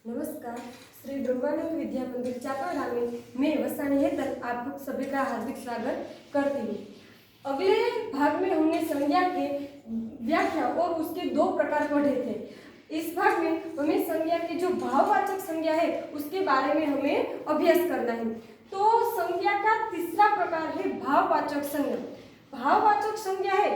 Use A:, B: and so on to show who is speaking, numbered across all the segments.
A: नमस्कार। श्री ब्रह्मानंद विद्या मंदिर चाकरड़ा में वसानी हेतल आप सभी का हार्दिक स्वागत करती हूँ। अगले भाग में हमने संज्ञा के व्याख्या और उसके दो प्रकार पढ़े थे। इस भाग में हमें संज्ञा की जो भाववाचक संज्ञा है उसके बारे में हमें अभ्यास करना है। तो संज्ञा का तीसरा प्रकार है भाववाचक संज्ञा। भाववाचक संज्ञा है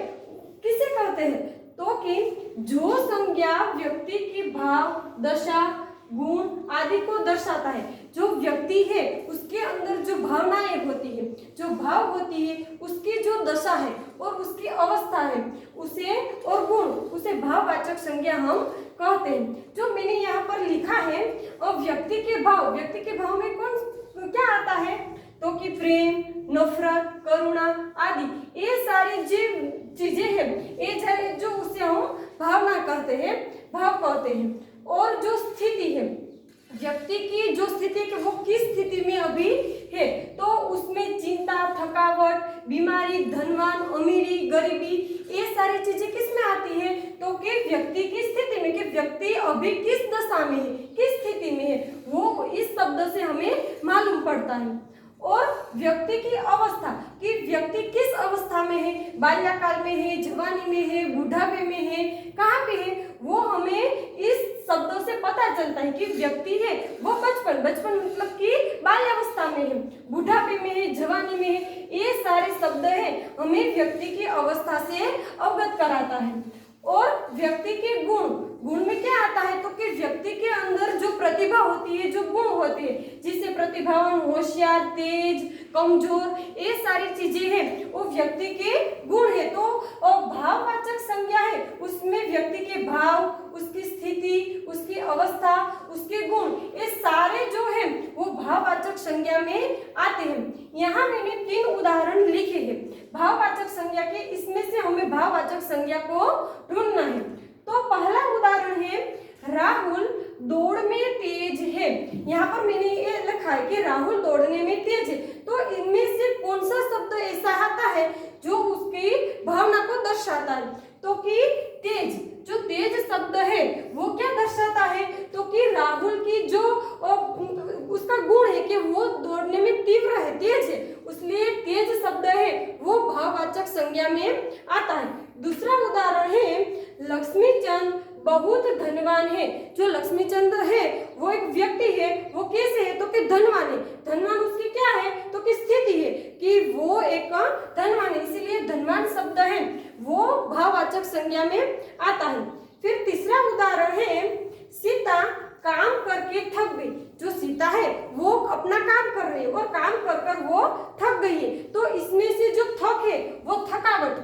A: किसे कहते हैं? तो कि जो संज्ञा व्यक्ति की भाव, दशा, गुण आदि को दर्शाता है। जो व्यक्ति है उसके अंदर जो भावनाएं होती है, जो भाव होती है, उसकी जो दशा है और उसकी अवस्था है, उसे और गुण उसे भाववाचक संज्ञा हम कहते हैं। जो मैंने यहाँ पर लिखा है और व्यक्ति के भाव में कौन क्या आता है? तो कि प्रेम, नफरत, करुणा आदि ये सारी जो चीजें हैं, ये जो उसे हम भावना कहते हैं, भाव कहते हैं। और जो स्थिति है व्यक्ति की, जो स्थिति है वो किस स्थिति में अभी है, तो उसमें चिंता, थकावट, बीमारी, धनवान, अमीरी, गरीबी, ये सारी चीजें किस में आती है? तो कि व्यक्ति की स्थिति में, कि व्यक्ति अभी किस दशा में है, किस स्थिति में है, वो इस शब्द से हमें मालूम पड़ता है। और व्यक्ति की अवस्था, कि व्यक्ति किस अवस्था में है, बाल्यकाल में है, जवानी में है, बुढ़ापे में है, कहाँ पे है, वो हमें इस शब्दों से पता चलता है कि व्यक्ति है वो बचपन मतलब कि बाल्यावस्था में है, बुढ़ापे में है, जवानी में है, ये सारे शब्द है हमें व्यक्ति की अवस्था से अवगत कराता है। और व्यक्ति के गुण में क्या आता है? तो कि व्यक्ति के अंदर जो प्रतिभा होती है, जो गुण होते हैं, जिससे प्रतिभावान, होशियार, तेज, कमजोर, ये सारी चीजें हैं वो व्यक्ति के गुण है। तो भाववाचक संज्ञा है उसमें व्यक्ति के भाव, उसकी स्थिति, उसकी अवस्था, उसके गुण, ये सारे जो है वो भाववाचक संज्ञा में आते हैं। यहाँ मैंने 3 उदाहरण लिखे हैं भाववाचक संज्ञा के, इसमें से हमें भाववाचक संज्ञा को ढूंढना है। तो पहला उदाहरण है राहुल दौड़ में तेज है। यहाँ पर मैंने ये लिखा है कि राहुल दौड़ने में तेज है। तो इनमें से कौन सा शब्द ऐसा आता है जो उसकी भावना को दर्शाता है? तो कि तेज, जो तेज शब्द है वो क्या दर्शाता है? तो कि राहुल की जो उसका गुण है कि वो दौड़ने में तीव्र है, तेज है, इसलिए तेज शब्द है वो भाववाचक संज्ञा में आता है। दूसरा उदाहरण है लक्ष्मीचंद बहुत धनवान है। जो लक्ष्मीचंद है वो एक व्यक्ति है, वो कैसे है? तो कि धनवान है। धनवान उसकी क्या है? तो कि स्थिति है कि वो एक धनवान है, इसीलिए धनवान शब्द है वो भाववाचक संज्ञा में आता है। फिर तीसरा उदाहरण है सीता काम करके थक गई। जो सीता है वो अपना काम कर रही है और काम कर कर वो थक गई है। तो इसमें से जो थक है वो थकावट,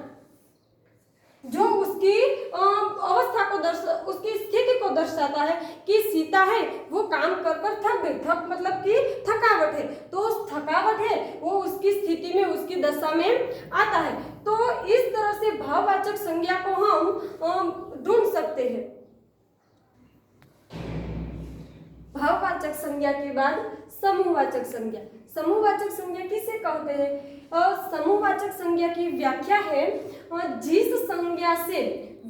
A: जो उसकी अवस्था को उसकी स्थिति को दर्शाता है कि सीता है वो काम कर कर थक गई। थक मतलब कि थकावट है, तो थकावट है वो उसकी स्थिति में, उसकी दशा में आता है। तो इस तरह से भाववाचक संज्ञा को हम ढूंढ सकते हैं। भाववाचक संज्ञा के बाद समूहवाचक संज्ञा। समूहवाचक संज्ञा किसे कहते हैं? समूहवाचक संज्ञा की व्याख्या है जिस संज्ञा से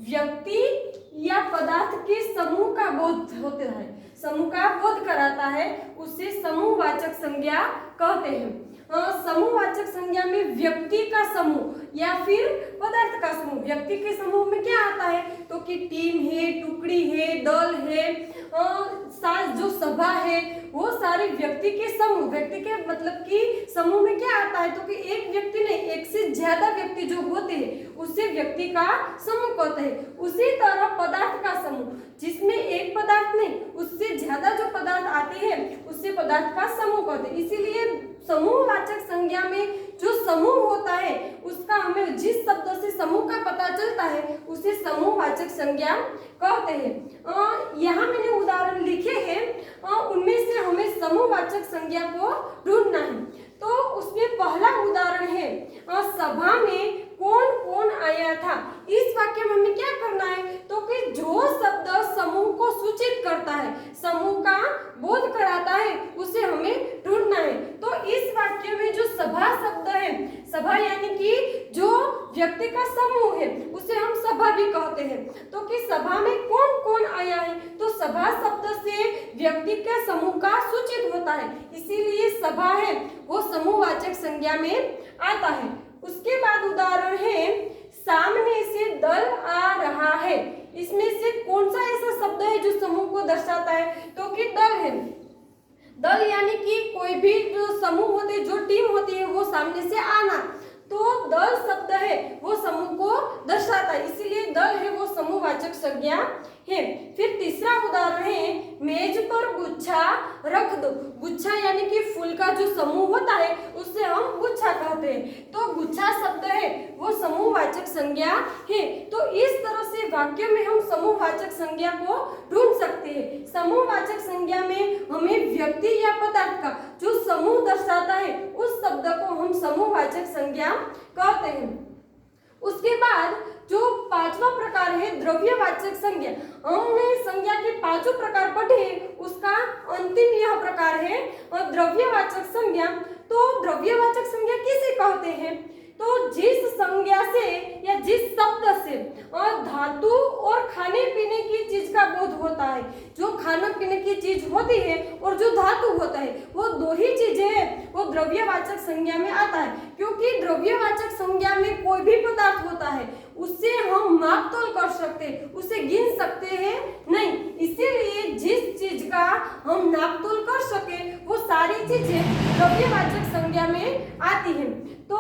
A: व्यक्ति या पदार्थ के समूह का बोध होता है, समूह का बोध कराता है, उसे समूहवाचक संज्ञा कहते हैं। समूहवाचक संज्ञा में व्यक्ति का समूह या फिर पदार्थ का समूह। व्यक्ति के समूह में क्या आता है? तो कि टीम है, टुकड़ी है, दल है, जो सभा है, वो सारे व्यक्ति के समूह। व्यक्ति के मतलब कि समूह में क्या आता है? तो कि एक व्यक्ति नहीं, एक से ज्यादा व्यक्ति जो होते हैं उससे व्यक्ति का समूह कहते हैं। उसी तरह पदार्थ का समूह, जिसमें एक पदार्थ नहीं, उससे ज्यादा जो पदार्थ आते हैं उससे पदार्थ का समूह कहते हैं। इसीलिए समूहवाचक संज्ञा में जो समूह होता है उसका, हमें जिस शब्द से समूह का पता चलता है उसे समूहवाचक संज्ञा कहते हैं। यहाँ मैंने उदाहरण लिखे हैं, उनमें से हमें समूहवाचक संज्ञा को ढूंढना है। तो उसमें पहला उदाहरण है सभा में कौन कौन आया था। इस वाक्य में हमें क्या करना है? तो कि जो शब्द समूह को सूचित करता है, समूह का बोध कराता है, उसे हमें ढूंढना है। तो इस वाक्य में जो सभा शब्द है, सभा यानी कि जो व्यक्ति का समूह है उसे हम सभा भी कहते होते हैं। तो कि सभा में कौन कौन आया है, तो सभा शब्द से व्यक्ति के समूह का सूचित होता है, इसीलिए सभा है वो समूहवाचक संज्ञा में आता है। उसके बाद उदाहरण है सामने से दल आ रहा है। इसमें से कौन सा ऐसा शब्द है जो समूह को दर्शाता है, तो कि दल है। दल यानी कि कोई भी जो समूह होते हैं, जो टीम होती है, वो सामने से आना, तो दल शब्द है वो समूह को दर्शाता है, इसीलिए दल है वो समूहवाचक संज्ञा है। फिर तीसरा उदाहरण है मेज पर गुच्छा रख दो। गुच्छा यानी कि फूल का जो समूह होता है उससे हम गुच्छा कहते हैं, तो गुच्छा शब्द है वो समूहवाचक संज्ञा है। तो इस तरह से वाक्य में हम समूहवाचक संज्ञा को ढूंढ सकते हैं। समूहवाचक संज्ञा में हमें व्यक्ति या पदार्थ का जो समूह दर्शाता है उस शब्द को हम समूहवाचक संज्ञा कहते हैं। उसके बाद जो पांचवा प्रकार है द्रव्यवाचक संज्ञा। हमने संज्ञा के पांचों प्रकार पढ़े, उसका अंतिम यह प्रकार है द्रव्यवाचक संज्ञा। तो द्रव्यवाचक संज्ञा किसे कहते हैं, तो जिस संज्ञा से या जिस शब्द से धातु और खाने पीने की चीज का बोध होता है, जो खाने पीने की चीज होती है और जो धातु होता है, वो दो ही चीजें हैं, वो द्रव्यवाचक संज्ञा में आता है। क्योंकि द्रव्यवाचक संज्ञा में कोई भी पदार्थ होता है उससे हम माप तोल कर सकते हैं, उसे गिन सकते हैं नहीं, इसीलिए जिस चीज का हम नाप तोल कर सके वो सारी चीजें द्रव्यवाचक संज्ञा में आती हैं। तो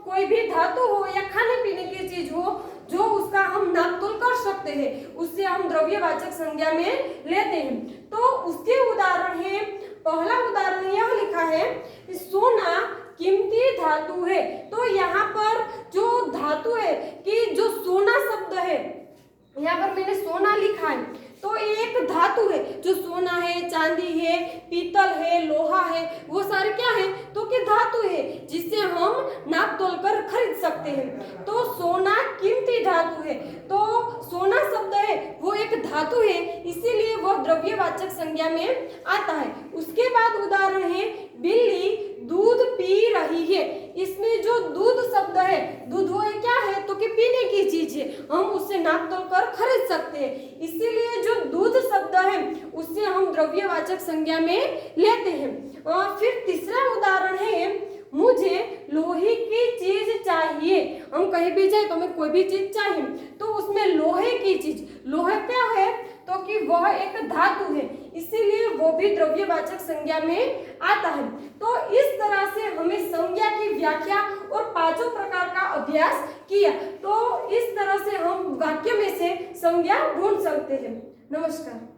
A: कोई भी धातु हो या खाने पीने की चीज हो जो उसका हम नाप तोल कर सकते हैं, उससे हम द्रव्यवाचक संज्ञा में लेते हैं। तो उसके उदाहरण है, पहला उदाहरण यह लिखा है सोना कीमती धातु है। तो यहाँ पर जो धातु है कि जो सोना शब्द है, यहाँ पर मैंने सोना लिखा है, तो एक धातु है, जो सोना है, चांदी है, पीतल है, लोहा है, वो सारे क्या है, तो कि धातु है जिससे हम नाप तोल कर खरीद सकते हैं। तो सोना कीमती धातु है, तो सोना शब्द है वो एक धातु है, इसीलिए वह द्रव्यवाचक संज्ञा में आता है। उसके बाद उदाहरण है बिल्ली दूध पी रही है। इसमें जो दूध शब्द है, दूध वो क्या है, तो कि पीने की चीज है, हम उससे नाप तोल कर खरीद सकते हैं, इसीलिए जो दूध शब्द है उससे हम द्रव्यवाचक संज्ञा में लेते हैं। और फिर तीसरा उदाहरण है मुझे लोहे की चीज चाहिए। हम कहीं भी जाए तो हमें कोई भी चीज चाहिए, तो उसमें लोहे की चीज, लोहा क्या है, तो कि वह एक धातु है, इसीलिए वो भी द्रव्यवाचक संज्ञा में आता है। तो इस तरह से हमें संज्ञा की व्याख्या और पांचों प्रकार का अभ्यास किया, तो इस तरह से हम वाक्य में से संज्ञा ढूंढ सकते हैं। नमस्कार।